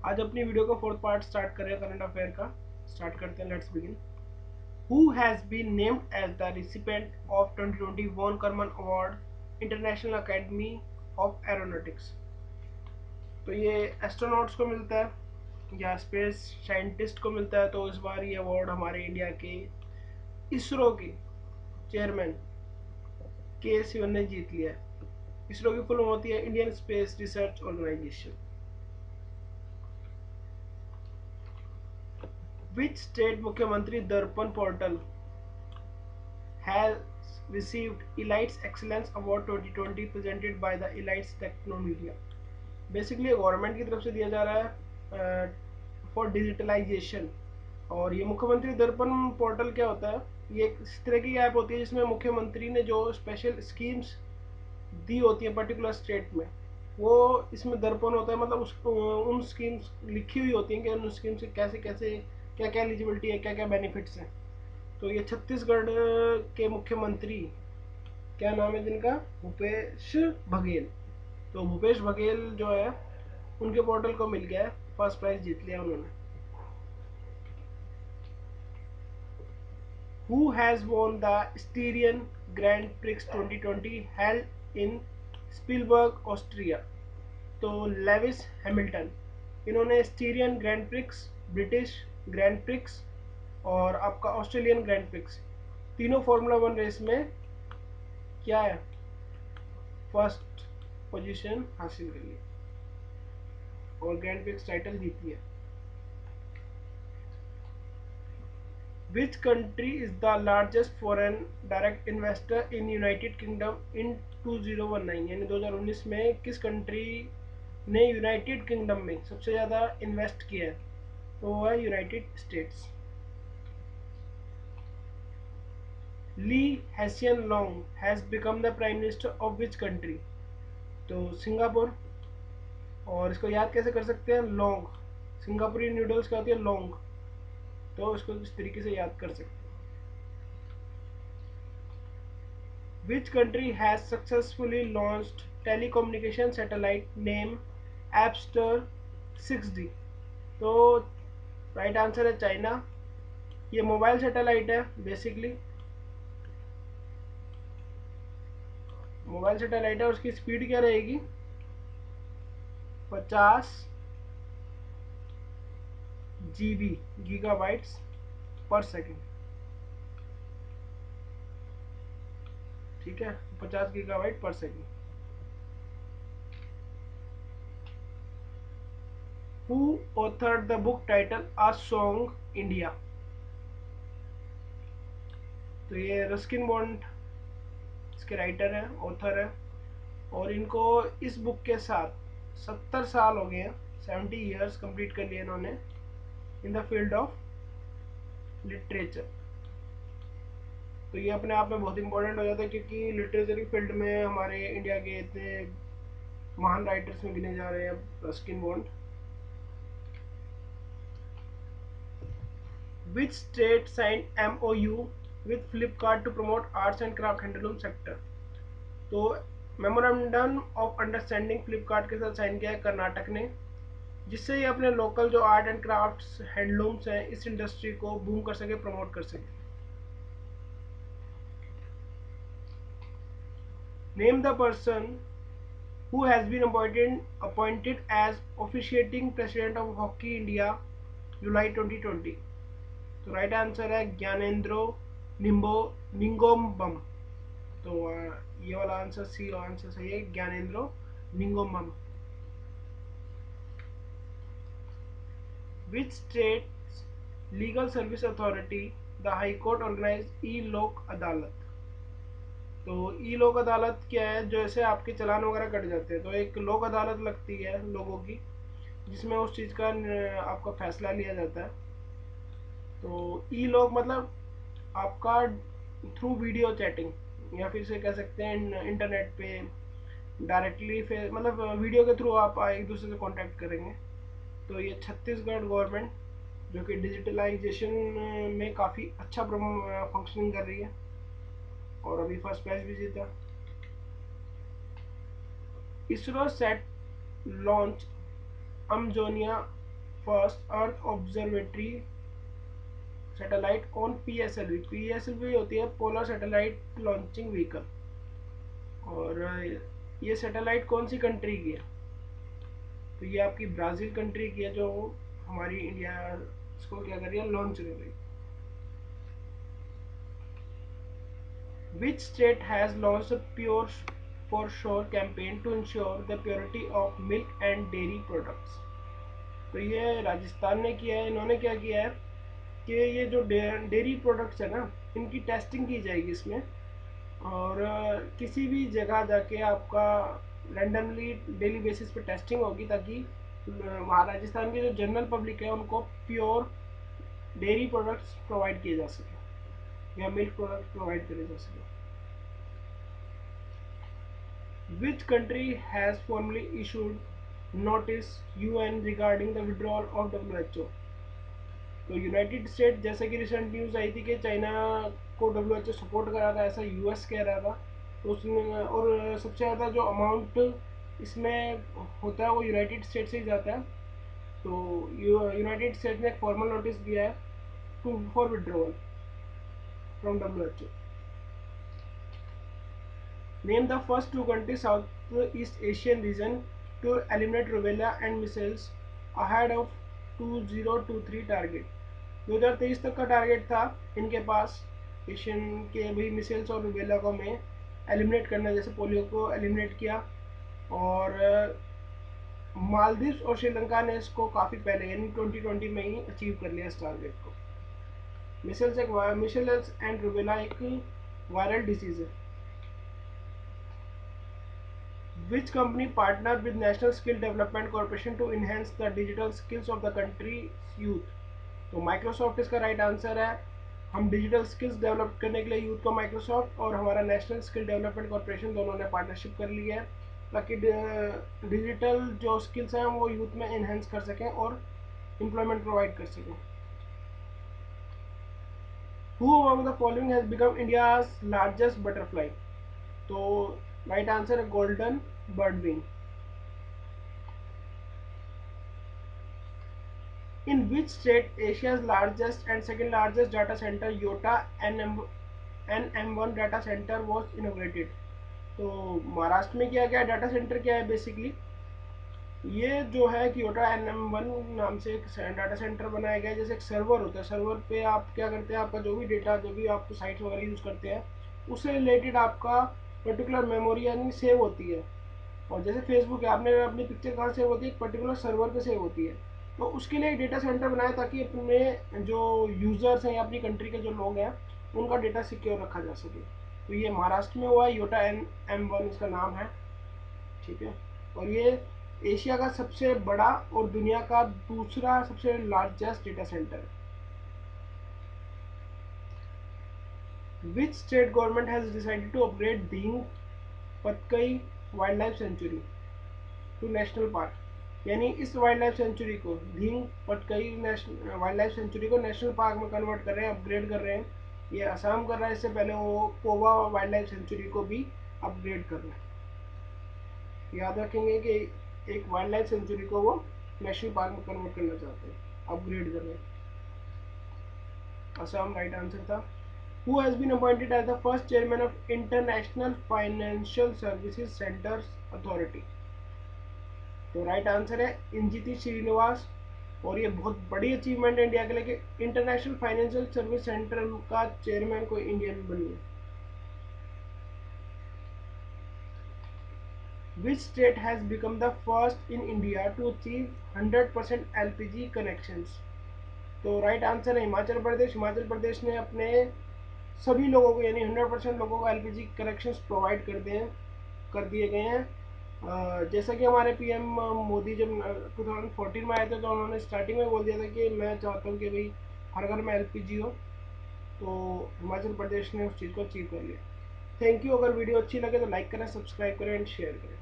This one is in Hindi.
आज अपनी वीडियो का फोर्थ पार्ट स्टार्ट कर रहे हैं करंट अफेयर का। स्टार्ट करते हैं, let's begin. Who has been named as the recipient of 2020 von Karman award international academy of aeronautics. तो ये एस्ट्रोनॉट्स को मिलता है या स्पेस साइंटिस्ट को मिलता है। तो इस बार ये अवार्ड हमारे इंडिया के इसरो के चेयरमैन के सिवन ने जीत लिया है। इसरो की फुल होती है Indian Space Research Organisation. Which state मुख्यमंत्री Darpan portal has received Elites Excellence Award 2020 presented by the Elites Technomedia। Basically government की तरफ से दिया जा रहा है फॉर डिजिटलाइजेशन। और ये मुख्यमंत्री दर्पण पोर्टल क्या होता है? ये इस तरह की ऐप होती है जिसमें मुख्यमंत्री ने जो स्पेशल स्कीम्स दी होती है पर्टिकुलर स्टेट में, वो इसमें दर्पण होता है। मतलब उसको उन स्कीम्स लिखी हुई होती हैं कि उन स्कीम से कैसे कैसे क्या क्या एलिजिबिलिटी है, क्या क्या बेनिफिट्स हैं। तो ये छत्तीसगढ़ के मुख्यमंत्री क्या नाम है जिनका? भूपेश बघेल। तो भूपेश बघेल जो है उनके पोर्टल को मिल गया है, फर्स्ट प्राइज जीत लिया उन्होंने। Who has won the Styrian Grand Prix 2020 held in Spielberg, Austria? तो लेविस हैमिल्टन। इन्होंने Styrian Grand Prix, British Grand Prix और आपका ऑस्ट्रेलियन ग्रैंड प्रिक्स, तीनों फार्मूला 1 रेस में क्या है, फर्स्ट पोजीशन हासिल कर ली और ग्रैंड प्रिक्स टाइटल जीत लिया। Which country is the largest foreign direct investor in United Kingdom in 2019? यानी 2019 में किस कंट्री ने यूनाइटेड किंगडम में सबसे ज़्यादा इन्वेस्ट किया है? तो वो है United States. Lee Hsien Loong has become the prime minister of which country? तो सिंगापुर। और इसको याद कैसे कर सकते हैं? लॉन्ग, सिंगापुरी नूडल्स क्या होती है? लॉन्ग। तो इसको इस तरीके से याद कर सकते हैं। Which country has successfully launched telecommunication satellite name Apstar 6D? तो राइट आंसर है चाइना। ये मोबाइल सैटेलाइट है बेसिकली, मोबाइल सैटेलाइट है। उसकी स्पीड क्या रहेगी? 50 GB गीगाबाइट्स पर सेकेंड। ठीक है, 50 गीगाबाइट पर second. Who authored the book title uh song India? तो ये रस्किन बॉन्ड इसके राइटर हैं, ऑथर हैं। और इनको इस बुक के साथ 70 साल हो गए हैं, 70 ईयर्स कंप्लीट कर लिए इन्होंने in the field of literature. तो ये अपने आप में बहुत इंपॉर्टेंट हो जाता है क्योंकि लिटरेचर की फील्ड में हमारे इंडिया के इतने महान राइटर्स में गिने जा रहे हैं Ruskin Bond. Which state sign MOU with Flipkart to promote arts and craft handloom sector? तो मेमोरेंडम ऑफ अंडरस्टैंडिंग फ्लिपकार्ट के साथ साइन किया है कर्नाटक ने, जिससे ये अपने लोकल जो आर्ट एंड क्राफ्ट्स हैंडलूम्स हैं इस इंडस्ट्री को बूम कर सके, प्रमोट कर सके। Name the person who has been appointed as officiating president of Hockey India जुलाई 2020? तो राइट आंसर है ज्ञानेंद्रो निंगोम्बम। तो ये वाला आंसर सी आंसर सही है, Gyanendro Ningombam. Which state legal service authority the high court organize e Lok Adalat? तो ई लोक अदालत क्या है? जैसे आपके चालान वगैरह कट जाते हैं तो एक लोक अदालत लगती है लोगों की, जिसमें उस चीज़ का आपका फैसला लिया जाता है। तो ई लोक मतलब आपका थ्रू वीडियो चैटिंग या फिर से कह सकते हैं इंटरनेट पे डायरेक्टली, फिर मतलब वीडियो के थ्रू आप एक दूसरे से कांटेक्ट करेंगे। तो ये छत्तीसगढ़ गवर्नमेंट जो कि डिजिटलाइजेशन में काफ़ी अच्छा फंक्शनिंग कर रही है और अभी फर्स्ट प्राइज भी जीता। ISRO set launch Amazonia first earth observatory satellite on PSLV। PSLV होती है पोलर सैटेलाइट लॉन्चिंग व्हीकल। और ये सैटेलाइट कौन सी कंट्री की है? तो ये आपकी ब्राज़ील कंट्री की है, जो हमारी इंडिया इसको क्या कर रही है, लॉन्च कर रही है। Which state has launched a Pure for Shore campaign to ensure the purity of milk and dairy products? तो ये राजस्थान ने किया है। इन्होंने क्या किया है कि ये जो डेयरी प्रोडक्ट्स है ना, इनकी टेस्टिंग की जाएगी इसमें। और किसी भी जगह जाके आपका रैंडमली डेली बेसिस पे टेस्टिंग होगी, ताकि वहाँ राजस्थान की जो जनरल पब्लिक है उनको प्योर डेयरी प्रोडक्ट्स प्रोवाइड किए जा सके या मिल्क प्रोडक्ट्स प्रोवाइड करे जा सके। Which country has formally issued notice UN regarding the withdrawal of WHO? तो यूनाइटेड स्टेट, जैसे कि रिसेंट न्यूज़ आई थी कि चाइना को WHO सपोर्ट कर रहा था, ऐसा US कह रहा था। तो उसने, और सबसे ज़्यादा जो अमाउंट इसमें होता है वो यूनाइटेड स्टेट से ही जाता है। तो यूनाइटेड स्टेट ने एक फॉर्मल नोटिस दिया है to for withdrawal from WHO। Name the first two countries Southeast Asian region to eliminate rubella and measles ahead of 2023 target. 2023 तक का टारगेट था इनके पास एशियन के भी मिसेल्स और रुबेला को में एलिमिनेट करना, जैसे पोलियो को एलिमिनेट किया। और मालदीव्स और श्रीलंका ने इसको काफ़ी पहले यानी 2020 में ही अचीव कर लिया इस टारगेट को। मिसेल्स एंड रुबेला एक वायरल डिजीज है। Which company partnered with National Skill Development Corporation to enhance the digital skills of the country's youth? तो माइक्रोसॉफ्ट इसका राइट आंसर है। हम डिजिटल स्किल्स डेवलप करने के लिए यूथ को माइक्रोसॉफ्ट और हमारा नेशनल स्किल डेवलपमेंट कॉर्पोरेशन दोनों ने पार्टनरशिप कर ली है, ताकि डिजिटल जो स्किल्स हैं वो यूथ में इन्हेंस कर सकें और एम्प्लॉयमेंट प्रोवाइड कर सकें। Who among the following has become India's largest butterfly? तो राइट आंसर है golden birdwing. In which state Asia's largest and second largest data center Yotta NM1 data center was inaugurated? तो महाराष्ट्र में किया गया डाटा सेंटर क्या है बेसिकली, ये जो है क्योटा NM1 नाम से एक डाटा सेंटर बनाया गया है। जैसे एक सर्वर होता है, सर्वर पे आप क्या करते हैं, आपका जो भी डेटा, जो भी आप साइट्स वगैरह यूज़ करते हैं उससे रिलेटेड आपका पर्टिकुलर मेमोरी यानी सेव होती है। और जैसे फेसबुक है, आपने अपनी पिक्चर कहाँ सेव होती है, एक पर्टिकुलर सर्वर पे सेव होती है। तो उसके लिए एक डेटा सेंटर बनाया ताकि अपने जो यूज़र्स हैं या अपनी कंट्री के जो लोग हैं उनका डेटा सिक्योर रखा जा सके। तो ये महाराष्ट्र में हुआ है, योटा NM1 इसका नाम है, ठीक है। और ये एशिया का सबसे बड़ा और दुनिया का दूसरा सबसे लार्जेस्ट डेटा सेंटर है। Which state government has decided to upgrade Ding Patkai wildlife sanctuary to national park? यानी इस वाइल्ड लाइफ सेंचुरी को, Dehing Patkai wildlife sanctuary को नेशनल पार्क में कन्वर्ट कर रहे हैं, अपग्रेड कर रहे हैं। ये असम कर रहा है, इससे पहले वो कोवा वाइल्ड लाइफ सेंचुरी को भी अपग्रेड कर रहे हैं। याद रखेंगे कि एक वाइल्ड लाइफ सेंचुरी को वो नेशनल पार्क में कन्वर्ट करना चाहते हैं, अपग्रेड कर रहे हैं। असम राइट आंसर था। Who has been appointed as the first chairman of International Financial Services Centers Authority? तो राइट आंसर है इंजिति श्रीनिवास। और ये बहुत बड़ी अचीवमेंट है इंडिया के लिए कि इंटरनेशनल फाइनेंशियल सर्विस सेंटर का चेयरमैन कोई इंडियन बनी है। Which state has become the first in India to achieve 100% LPG connections? तो राइट आंसर है हिमाचल प्रदेश। हिमाचल प्रदेश ने अपने सभी लोगों को यानी 100% लोगों को LPG कनेक्शंस प्रोवाइड कर दिए गए हैं। जैसा कि हमारे PM मोदी जब 2014 में आए थे तो उन्होंने स्टार्टिंग में बोल दिया था कि मैं चाहता हूँ कि भाई हर घर में LPG हो, तो हिमाचल प्रदेश ने उस चीज़ को अचीव कर लिया। Thank you. अगर वीडियो अच्छी लगे तो लाइक करें, सब्सक्राइब करें एंड शेयर करें।